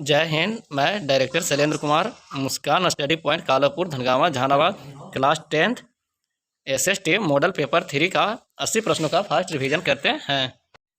जय हिंद। मैं director Shailendra Kumar, Muskan study point, Kalapur, Dhangama, Jahanabad. Class 10th SST model paper 3 का 80 प्रश्नों का फास्ट रिवीजन करते हैं।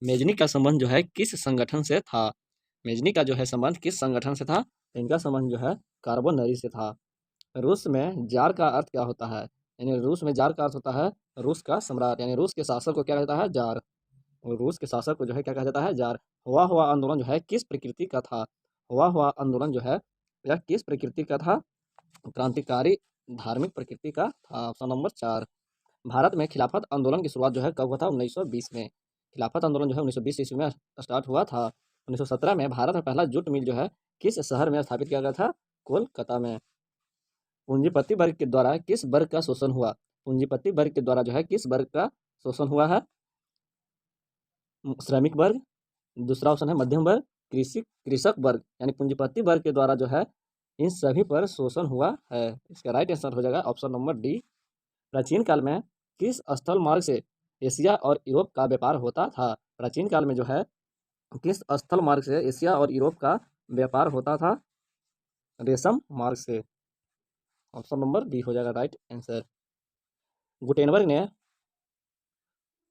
मेजनी का संबंध जो है किस संगठन से था? मेजनी का जो है संबंध किस संगठन से था? इनका संबंध जो है कार्बोनरी से था। रूस में जार का अर्थ क्या होता है? यानी रूस में जार का अर्थ होता है रूस का सम्राट, यानी रूस के शासक को क्या कहता है? जार। और रूस के शासक को जो है क्या कहा जाता है? जार। हुआ आंदोलन जो है किस प्रकृति का था? हुआ आंदोलन जो है यह किस प्रकृति का था? क्रांतिकारी धार्मिक प्रकृति का था। Option number 4। भारत में खिलाफत आंदोलन की शुरुआत जो है कब हुआ था? 1920 में। खिलाफत आंदोलन जो है 1920 ईस्वी में स्टार्ट हुआ था। 1917 में भारत में पहला जूट मिल जो है किस शहर में स्थापित किया गया था? कोलकाता में। पूंजीपति वर्ग के द्वारा किस वर्ग का शोषण हुआ? पूंजीपति वर्ग के द्वारा जो है किस वर्ग का शोषण हुआ है? श्रमिक वर्ग। दूसरा ऑप्शन है मध्यम वर्ग, कृषक वर्ग। यानी पूंजीपति वर्ग के द्वारा जो है इन सभी पर शोषण हुआ है। इसका राइट आंसर हो जाएगा ऑप्शन नंबर डी। प्राचीन काल में किस स्थल मार्ग से एशिया और यूरोप का व्यापार होता था? प्राचीन काल में जो है किस स्थल मार्ग से एशिया और यूरोप का व्यापार होता था? रेशम मार्ग से। ऑप्शन नंबर बी हो जाएगा राइट आंसर। गुटेनबर्ग ने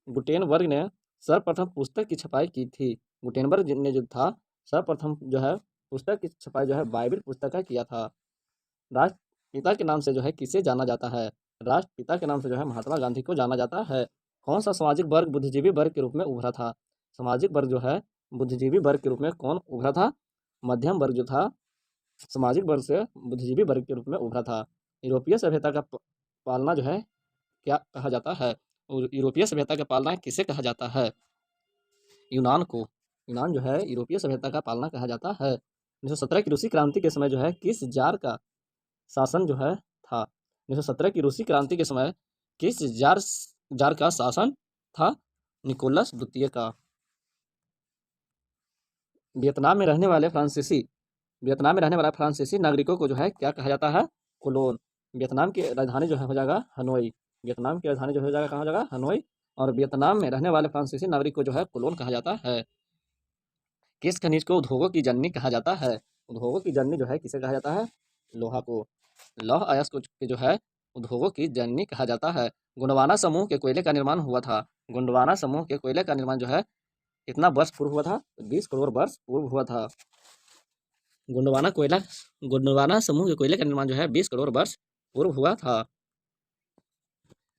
गुटेनबर्ग ने सर्वप्रथम पुस्तक की छपाई की थी। गुटेनबर्ग ने जो था सर्वप्रथम जो है पुस्तक की छपाई जो है बाइबिल पुस्तक का किया था। राष्ट्रपिता के नाम से जो है किसे जाना जाता है? राष्ट्रपिता के नाम से जो है महात्मा गांधी को जाना जाता है। कौन सा सामाजिक वर्ग बुद्धिजीवी वर्ग के रूप में उभरा था? सामाजिक वर्ग जो है बुद्धिजीवी वर्ग के रूप में कौन उभरा था? मध्यम वर्ग जो था सामाजिक वर्ग से बुद्धिजीवी वर्ग के रूप में उभरा था। यूरोपीय सभ्यता का पालना जो है क्या कहा जाता है? और यूरोपीय सभ्यता का पालना किसे कहा जाता है? यूनान को। यूनान जो है यूरोपीय सभ्यता का पालना कहा जाता है। 1917 की रूसी क्रांति के समय जो है किस जार का शासन जो है था? 1917 की रूसी क्रांति के समय किस जार का शासन था? निकोलस द्वितीय का। वियतनाम में रहने वाले फ्रांसीसी वियतनाम में रहने वाला फ्रांसीसी नागरिकों को जो है क्या कहा जाता है? कोलोन। वियतनाम की राजधानी जो है हो जाएगा हनोई। वियतनाम की राजधानी जो हो जाएगा कहाँ हो जाएगा? हनोई। और वियतनाम में रहने वाले फ्रांसीसी नागरिक को जो है कोलोन कहा जाता है। किस खनिज को उद्योगों की जननी कहा जाता है? उद्योगों की जननी जो है किसे कहा जाता है? लोहा को। लौह अयस्क को जो है उद्योगों की जननी कहा जाता है। गोंडवाना समूह के कोयले का निर्माण हुआ था। गोंडवाना समूह के कोयले का निर्माण जो है कितना वर्ष पूर्व हुआ था? 20 करोड़ वर्ष पूर्व हुआ था। गोंडवाना कोयला गोंडवाना समूह के कोयले का निर्माण जो है 20 करोड़ वर्ष पूर्व हुआ था।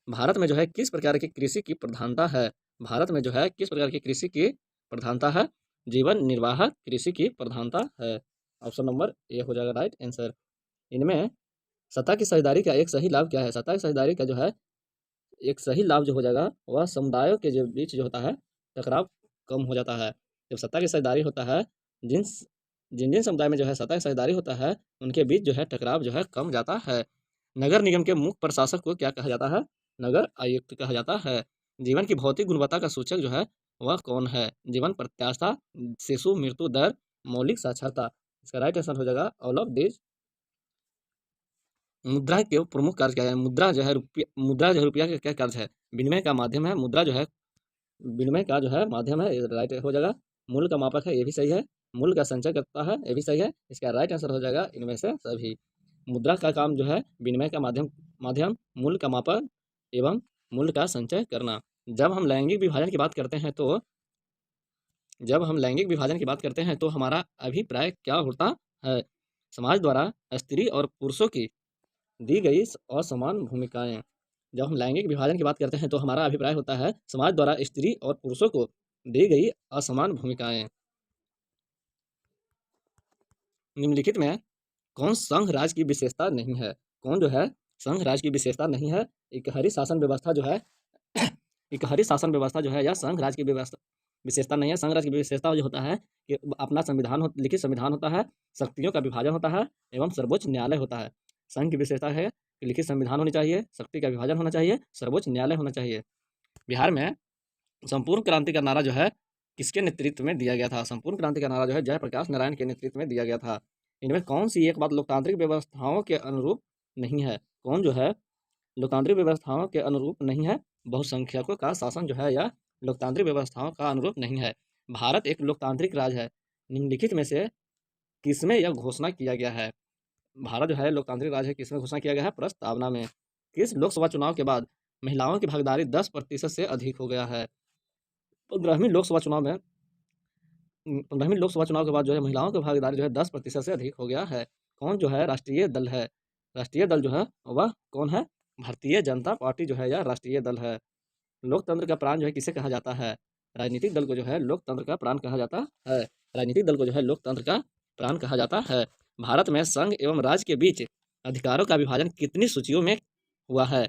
भारत में जो है किस प्रकार की कृषि की प्रधानता है? भारत में जो है किस प्रकार की कृषि की प्रधानता है? जीवन निर्वाह कृषि की प्रधानता है। ऑप्शन नंबर ए हो जाएगा राइट आंसर। इनमें सत्ता की साझेदारी का एक सही लाभ क्या है? सत्ता की साझेदारी का जो है एक सही लाभ जो हो जाएगा वह समुदायों के जो बीच जो होता है टकराव कम हो जाता है। जब सत्ता की साझेदारी होता है जिन जिन जिन समुदाय में जो है सत्ता की साझेदारी होता है उनके बीच जो है टकराव जो है कम जाता है। नगर निगम के मुख्य प्रशासक को क्या कहा जाता है? नगर आयुक्त कहा जाता है। जीवन की भौतिक गुणवत्ता का सूचक जो है वह कौन है? जीवन प्रत्याशा, शिशु मृत्यु दर, मौलिक साक्षरता। इसका राइट आंसर हो जाएगा ऑल ऑफ दिस। मुद्रा के प्रमुख कार्य क्या है? मुद्रा जो है रुपया का क्या कार्य है? विनिमय का माध्यम है। मुद्रा जो है विनिमय का जो है माध्यम है। राइट हो जाएगा। मूल्य का मापक है, ये भी सही है। मूल्य का संचय करता है, ये भी सही है। इसका राइट आंसर हो जाएगा इनमें से सभी। मुद्रा का काम जो है विनिमय का माध्यम, मूल्य का मापन एवं मूल्य का संचय करना। जब हम लैंगिक विभाजन की बात करते हैं तो हमारा अभिप्राय क्या होता है? समाज द्वारा स्त्री और पुरुषों की दी गई असमान भूमिकाएं। जब हम लैंगिक विभाजन की बात करते हैं तो हमारा अभिप्राय होता है समाज द्वारा स्त्री और पुरुषों को दी गई असमान भूमिकाएं। निम्नलिखित में कौन संघ राज की विशेषता नहीं है? कौन जो है संघ राज की विशेषता नहीं है? इकहरी शासन व्यवस्था जो है इकहरी शासन व्यवस्था जो है या संघ राज की व्यवस्था विशेषता नहीं है। संघ राज की विशेषता जो होता है कि अपना लिखित संविधान होता है, शक्तियों का विभाजन होता है एवं सर्वोच्च न्यायालय होता है। संघ की विशेषता है कि लिखित संविधान होनी चाहिए, शक्ति का विभाजन होना चाहिए, सर्वोच्च न्यायालय होना चाहिए। बिहार में संपूर्ण क्रांति का नारा जो है किसके नेतृत्व में दिया गया था? संपूर्ण क्रांति का नारा जो है जयप्रकाश नारायण के नेतृत्व में दिया गया था। इनमें कौन सी एक बात लोकतांत्रिक व्यवस्थाओं के अनुरूप नहीं है? कौन जो है लोकतांत्रिक व्यवस्थाओं के अनुरूप नहीं है? बहुसंख्यकों का शासन जो है यह लोकतांत्रिक व्यवस्थाओं का अनुरूप नहीं है। भारत एक लोकतांत्रिक राज्य है। निम्नलिखित में से किसमें यह घोषणा किया गया है? भारत जो है लोकतांत्रिक राज्य है, किसमें घोषणा किया गया है? प्रस्तावना में। किस लोकसभा चुनाव के बाद महिलाओं की भागीदारी 10% से अधिक हो गया है? 15वीं लोकसभा चुनाव में 15वीं लोकसभा चुनाव के बाद जो है महिलाओं की भागीदारी जो है 10% से अधिक हो गया है। कौन जो है राष्ट्रीय दल है? राष्ट्रीय दल जो है वह कौन है? भारतीय जनता पार्टी जो है यह राष्ट्रीय दल है। लोकतंत्र का प्राण जो है किसे कहा जाता है? राजनीतिक दल को जो है लोकतंत्र का प्राण कहा जाता है। राजनीतिक दल को जो है लोकतंत्र का प्राण कहा जाता है। भारत में संघ एवं राज्य के बीच अधिकारों का विभाजन कितनी सूचियों में हुआ है?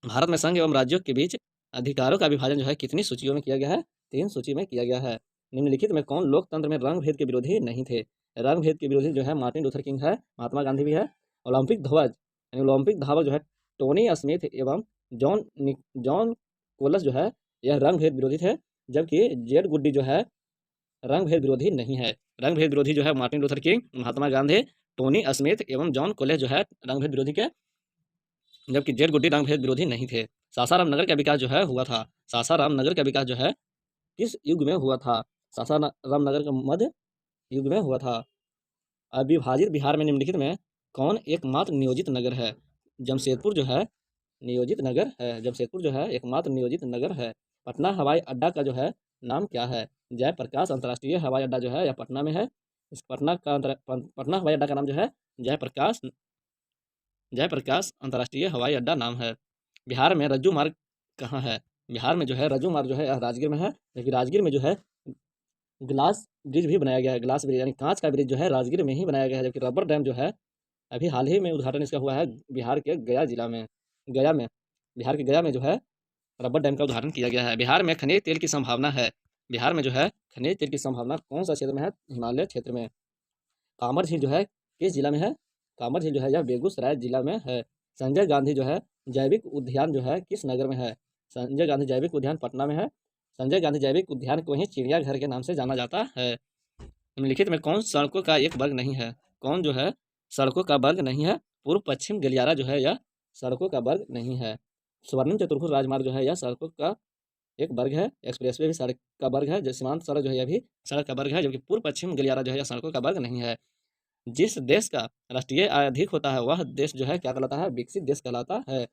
भारत में संघ एवं राज्यों के बीच अधिकारों का विभाजन जो है कितनी सूचियों में किया गया है? 3 सूची में किया गया है। निम्नलिखित में कौन लोकतंत्र में रंग भेद के विरोधी नहीं थे? रंग भेद के विरोधी जो है मार्टिन लूथर किंग है, महात्मा गांधी भी है। ओलंपिक ध्वज यानी ओलंपिक धावक जो है टोनी स्मिथ एवं जॉन कोलस जो है यह रंग भेद विरोधी थे, जबकि जेड गुड्डी जो है रंग भेद विरोधी नहीं है। रंग भेद विरोधी जो है Martin Luther king, Mahatma Gandhi, Tony Smith एवं जॉन कोलेस जो है रंग भेद विरोधी के, जबकि जेड गुड्डी रंग भेद विरोधी नहीं थे। सासाराम नगर का विकास जो है हुआ था। सासाराम नगर का विकास जो है किस युग में हुआ था? सासाराम नगर का मध्य युग में हुआ था। अविभाजित बिहार में निम्नलिखित में कौन एकमात्र नियोजित नगर है? जमशेदपुर जो है नियोजित नगर है। जमशेदपुर जो है एकमात्र नियोजित नगर है। पटना हवाई अड्डा का जो है नाम क्या है? जयप्रकाश अंतर्राष्ट्रीय हवाई अड्डा जो है यह पटना में है। इस पटना हवाई अड्डा का नाम जो है जयप्रकाश जयप्रकाश अंतर्राष्ट्रीय हवाई अड्डा नाम है। बिहार में रज्जू मार्ग कहाँ है? बिहार में जो है रज्जू मार्ग जो है यह राजगीर में है, जबकि राजगीर में जो है ग्लास ब्रिज भी बनाया गया है। ग्लास ब्रिज यानी कांच का ब्रिज जो है राजगीर में ही बनाया गया है, जबकि रबर डैम जो है अभी हाल ही में उद्घाटन इसका हुआ है बिहार के गया जिला में। गया में बिहार के गया में जो है रबर डैम का उद्घाटन किया गया है। बिहार में खनिज तेल की संभावना है। बिहार में जो है खनिज तेल की संभावना कौन सा क्षेत्र में है? हिमालय क्षेत्र में। कांवर झील जो है किस जिला में है? कांवर झील जो है यह बेगूसराय जिला में है। संजय गांधी जो है जैविक उद्यान जो है किस नगर में है? संजय गांधी जैविक उद्यान पटना में है। संजय गांधी जैविक उद्यान को ही चिड़ियाघर के नाम से जाना जाता है। निम्नलिखित में कौन सड़कों का एक वर्ग नहीं है? कौन जो है सड़कों का वर्ग नहीं है? पूर्व पश्चिम गलियारा जो है यह सड़कों का वर्ग नहीं है। स्वर्णिम चतुर्भुज राजमार्ग जो है यह सड़कों का एक वर्ग है। एक्सप्रेसवे भी सड़क का वर्ग है। जो सीमांत सड़क जो है यह भी सड़क का वर्ग है, जबकि पूर्व पश्चिम गलियारा जो है यह सड़कों का वर्ग नहीं है। जिस देश का राष्ट्रीय आय अधिक होता है वह देश जो है क्या कहलाता है? विकसित देश कहलाता है।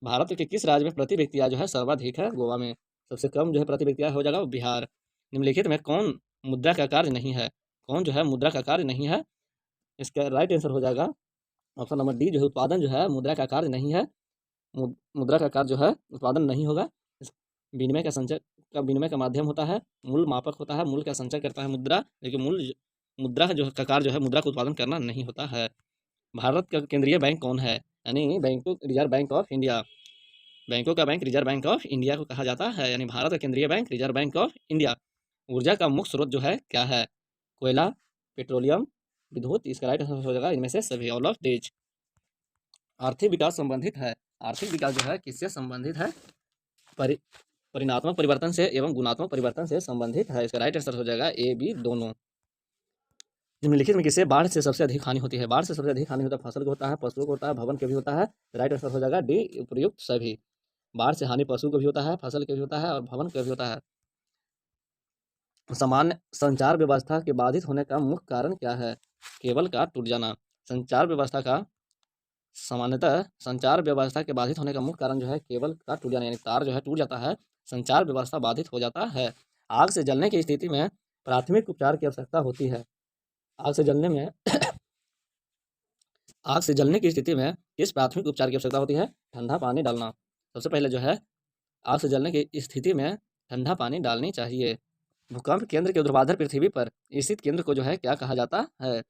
भारत के किस राज्य में प्रति व्यक्ति आय जो है सर्वाधिक है? गोवा में। सबसे कम जो है प्रति व्यक्ति आय हो जाएगा बिहार। निम्नलिखित में कौन मुद्रा का कार्य नहीं है? कौन जो है मुद्रा का कार्य नहीं है? इसका राइट आंसर हो जाएगा ऑप्शन नंबर डी जो है उत्पादन जो है मुद्रा का कार्य नहीं है। मुद्रा का कार्य जो है उत्पादन नहीं होगा। विनिमय का माध्यम होता है। मूल मापक होता है। मूल का संचय करता है मुद्रा, लेकिन मुद्रा जो का कार्य जो है मुद्रा का उत्पादन करना नहीं होता है। भारत का केंद्रीय बैंक कौन है? यानी बैंकों रिजर्व बैंक ऑफ इंडिया। बैंकों का bank reserve bank of India को कहा जाता है, यानी भारत का केंद्रीय bank reserve bank of India. ऊर्जा का मुख्य स्रोत जो है क्या है? कोयला, पेट्रोलियम, विद्युत। इसका राइट आंसर हो जाएगा इनमें से सभी, ऑल ऑफ दीज। आर्थिक विकास संबंधित है। आर्थिक विकास जो है किससे संबंधित है? परिणात्मक परिवर्तन से एवं गुणात्मक परिवर्तन से संबंधित है। इसका राइट आंसर हो जाएगा ए बी दोनों। निम्नलिखित में किसे बाढ़ से सबसे अधिक हानि होती है? बाढ़ से सबसे अधिक हानि होता है फसल को होता है, पशुओं को होता है, भवन के भी होता है। राइट आंसर हो जाएगा डी उपयुक्त सभी। बाढ़ से हानि पशु को भी होता है, फसल के भी होता है और भवन का भी होता है। सामान्य संचार व्यवस्था के बाधित होने का मुख्य कारण क्या है? केबल का टूट जाना। सामान्यतः संचार व्यवस्था के बाधित होने का मुख्य कारण जो है केबल का टूट जाना, यानी तार जो है टूट जाता है, संचार व्यवस्था बाधित हो जाता है। आग से जलने की स्थिति में प्राथमिक उपचार की आवश्यकता होती है। आग से जलने की स्थिति में किस प्राथमिक उपचार की आवश्यकता होती है? ठंडा पानी डालना। सबसे पहले जो है आग से जलने की स्थिति में ठंडा पानी डालनी चाहिए। भूकंप केंद्र के ऊर्ध्वाधर पृथ्वी पर स्थित केंद्र को जो है क्या कहा जाता है?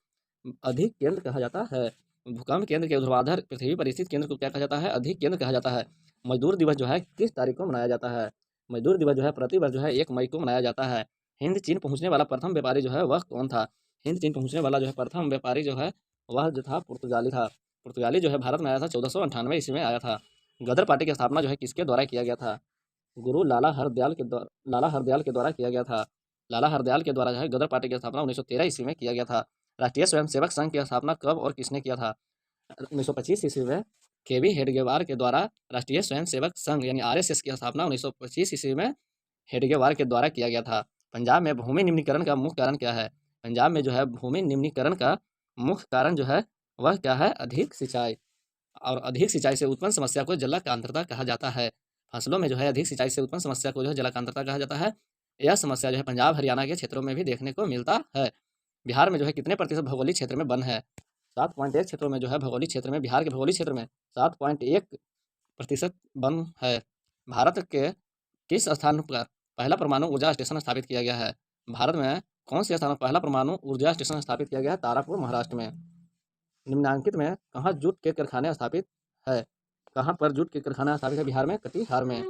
अधिक केंद्र कहा जाता है। भूकंप केंद्र के ऊर्ध्वाधर पृथ्वी पर स्थित केंद्र को क्या कहा जाता है? अधिक केंद्र कहा जाता है। मजदूर दिवस जो है किस तारीख को मनाया जाता है? मजदूर दिवस जो है प्रतिवर्ष जो है 1 मई को मनाया जाता है। हिंद चीन पहुंचने वाला प्रथम व्यापारी जो है वह कौन था? हिंद चीन पहुंचने वाला जो है प्रथम व्यापारी जो है वह जो था पुर्तगाली था। पुर्तगाली जो है भारत में आया था 1498 ईस्वी में आया था। गदर पार्टी की स्थापना जो है किसके द्वारा किया गया था? गुरु लाला हरदयाल के द्वारा किया गया था। लाला हरदयाल के द्वारा जो है गदर पार्टी की स्थापना 1913 ईस्वी में किया गया था। राष्ट्रीय स्वयंसेवक संघ की स्थापना कब और किसने किया था? 1925 ईस्वी में केवी हेडगेवार के द्वारा राष्ट्रीय स्वयंसेवक संघ यानी आरएसएस की स्थापना 1925 ईस्वी में हेडगेवार के द्वारा किया गया था। पंजाब में भूमि निम्नीकरण का मुख्य कारण क्या है? पंजाब में जो है भूमि निम्नीकरण का मुख्य कारण जो है वह क्या है? अधिक सिंचाई। और अधिक सिंचाई से उत्पन्न समस्या को जलाकांतता कहा जाता है। फसलों में जो है अधिक सिंचाई से उत्पन्न समस्या को जो है जलाकांतता कहा जाता है। यह समस्या जो है पंजाब हरियाणा के क्षेत्रों में भी देखने को मिलता है। बिहार में जो है कितने प्रतिशत भौगोलिक क्षेत्र में वन है? 7.1 क्षेत्रों में जो है भौगोलिक क्षेत्र में, बिहार के भौगोलिक क्षेत्र में 7.1% वन है। भारत के किस स्थान पर पहला परमाणु ऊर्जा स्टेशन स्थापित किया गया है? भारत में कौन से स्थान पर पहला परमाणु ऊर्जा स्टेशन स्थापित किया गया है? तारापुर, महाराष्ट्र में। निम्नांकित में कहाँ जूट के कारखाने स्थापित है? कहाँ पर जूट के कारखाना स्थापित है? बिहार में कटिहार में।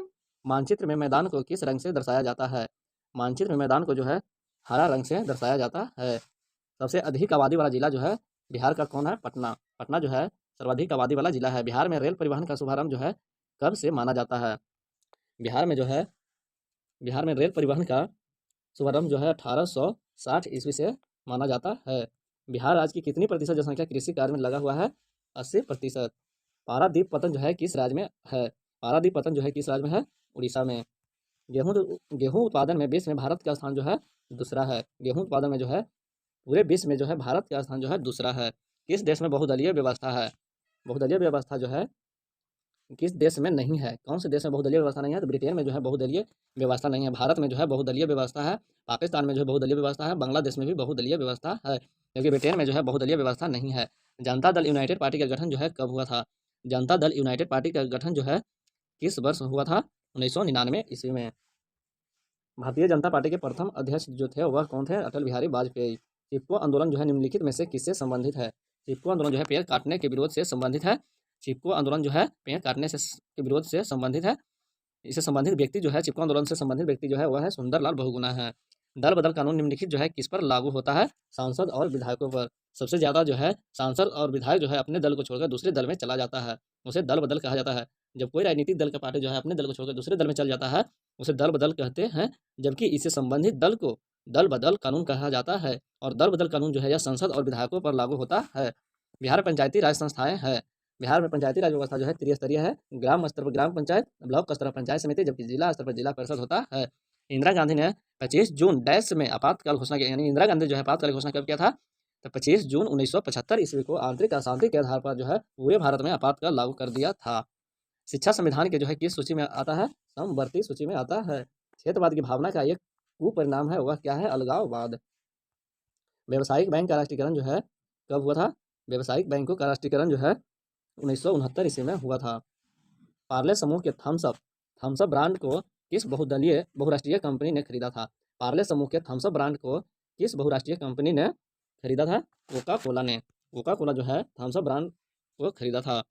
मानचित्र में मैदान को किस रंग से दर्शाया जाता है? मानचित्र में मैदान को जो है हरा रंग से दर्शाया जाता है। सबसे अधिक आबादी वाला जिला जो है बिहार का कौन है? पटना। पटना जो है सर्वाधिक आबादी वाला जिला है। बिहार में रेल परिवहन का शुभारंभ जो है कब से माना जाता है? बिहार में जो है बिहार में रेल परिवहन का शुभारंभ जो है 1860 ईस्वी से माना जाता है। बिहार राज्य की कितनी प्रतिशत जनसंख्या कृषि कार्य में लगा हुआ है? 80%। पारादीप पतन जो है किस राज्य में है? पारादीप पतन जो है किस राज्य में है? उड़ीसा में। गेहूं उत्पादन में विश्व में भारत का स्थान जो है दूसरा है। गेहूं उत्पादन में जो है पूरे विश्व में जो है भारत का स्थान जो है दूसरा है। किस देश में बहुदलीय व्यवस्था है? बहुदलीय व्यवस्था जो है किस देश में नहीं है? कौन से देश में बहुदलीय व्यवस्था नहीं है? तो ब्रिटेन में जो है बहुदलीय व्यवस्था नहीं है। भारत में जो है बहुदलीय व्यवस्था है। पाकिस्तान में जो है बहुदलीय व्यवस्था है। बांग्लादेश में भी बहुदलीय व्यवस्था है, क्योंकि ब्रिटेन में जो है बहुदलीय व्यवस्था नहीं है। जनता दल यूनाइटेड पार्टी का गठन जो है कब हुआ था? जनता दल यूनाइटेड पार्टी का गठन जो है किस वर्ष हुआ था? 1999 ईस्वी में। भारतीय जनता पार्टी के प्रथम अध्यक्ष जो थे वह कौन थे? अटल बिहारी वाजपेयी। चिपको आंदोलन जो है निम्नलिखित में से किससे संबंधित है? चिपको आंदोलन जो है पेड़ काटने के विरोध से संबंधित है। चिपको आंदोलन जो है पेड़ काटने से के विरोध से संबंधित है। इससे संबंधित व्यक्ति जो है चिपको आंदोलन से संबंधित व्यक्ति जो है वह है सुंदरलाल बहुगुणा है। दल बदल कानून निम्नलिखित जो है किस पर लागू होता है? सांसद और विधायकों पर। सबसे ज़्यादा जो है सांसद और विधायक जो है अपने दल को छोड़कर दूसरे दल में चला जाता है, उसे दल बदल कहा जाता है। जब कोई राजनीतिक दल का पार्टी जो है अपने दल को छोड़कर दूसरे दल में चल जाता है उसे दल बदल कहते हैं, जबकि इससे संबंधित दल को दल बदल कानून कहा जाता है। और दल बदल कानून जो है यह संसद और विधायकों पर लागू होता है। बिहार में पंचायती राज संस्थाएं हैं। बिहार में पंचायती राज व्यवस्था जो है त्रिस्तरीय है। ग्राम स्तर पर ग्राम पंचायत, ब्लॉक स्तर पर पंचायत समिति, जबकि जिला स्तर पर जिला परिषद होता है। इंदिरा गांधी ने 25 जून डैश में आपातकाल घोषणा की, यानी इंदिरा गांधी जो है आपातकाल घोषणा कब किया था? तो 25 जून 1975 ईस्वी को आंतरिक अशांति के आधार पर जो है पूरे भारत में आपातकाल लागू कर दिया था। शिक्षा संविधान के जो है किस सूची में आता है? समवर्ती सूची में आता है। क्षेत्रवाद की भावना का एक कुपरिणाम है, वह क्या है? अलगाववाद। व्यावसायिक बैंक का राष्ट्रीयकरण जो है कब हुआ था? व्यावसायिक बैंकों का राष्ट्रीयकरण जो है 1969 ईस्वी में हुआ था। पार्ले समूह के थम्सअप ब्रांड को किस बहुराष्ट्रीय कंपनी ने खरीदा था? पार्ले समूह के थम्सअप ब्रांड को किस बहुराष्ट्रीय कंपनी ने खरीदा था? कोका कोला ने। कोका कोला जो है थम्सअप ब्रांड को खरीदा था।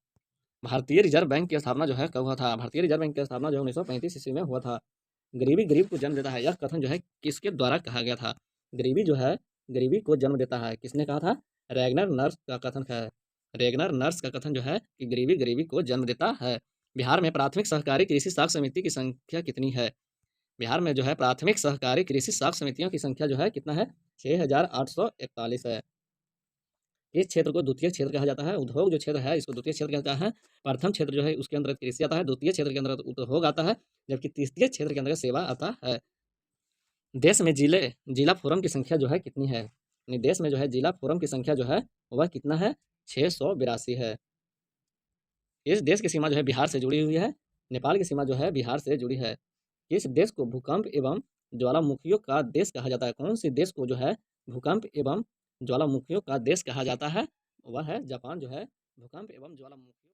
भारतीय रिजर्व बैंक की स्थापना जो है कब हुआ था? भारतीय रिजर्व बैंक की स्थापना जो है 1935 ईस्वी में हुआ था। गरीबी गरीब को जन्म देता है, यह कथन जो है किसके द्वारा कहा गया था? गरीबी जो है गरीबी को जन्म देता है, किसने कहा था? रैगनर नर्स का कथन है। रैगनर नर्स का कथन जो है कि गरीबी गरीबी को जन्म देता है। बिहार में प्राथमिक सहकारी कृषि साख समिति की संख्या कितनी है? बिहार में जो है प्राथमिक सहकारी कृषि साख समितियों की संख्या जो है कितना है? 6841 है। इस क्षेत्र को द्वितीय क्षेत्र कहा जाता है। उद्योग जो क्षेत्र है इसको द्वितीय क्षेत्र कहता है। प्रथम क्षेत्र जो है उसके अंदर कृषि आता है, द्वितीय क्षेत्र के अंदर उद्योग आता है, जबकि तृतीय क्षेत्र के अंदर सेवा आता है। देश में जिला फोरम की संख्या जो है कितनी है? यानी देश में जो है जिला फोरम की संख्या जो है वह कितना है? 682 है। इस देश की सीमा जो है बिहार से जुड़ी हुई है। नेपाल की सीमा जो है बिहार से जुड़ी है। किस देश को भूकंप एवं ज्वालामुखियों का देश कहा जाता है? कौन से देश को जो है भूकंप एवं ज्वालामुखियों का देश कहा जाता है? वह है जापान जो है भूकंप एवं ज्वालामुखियों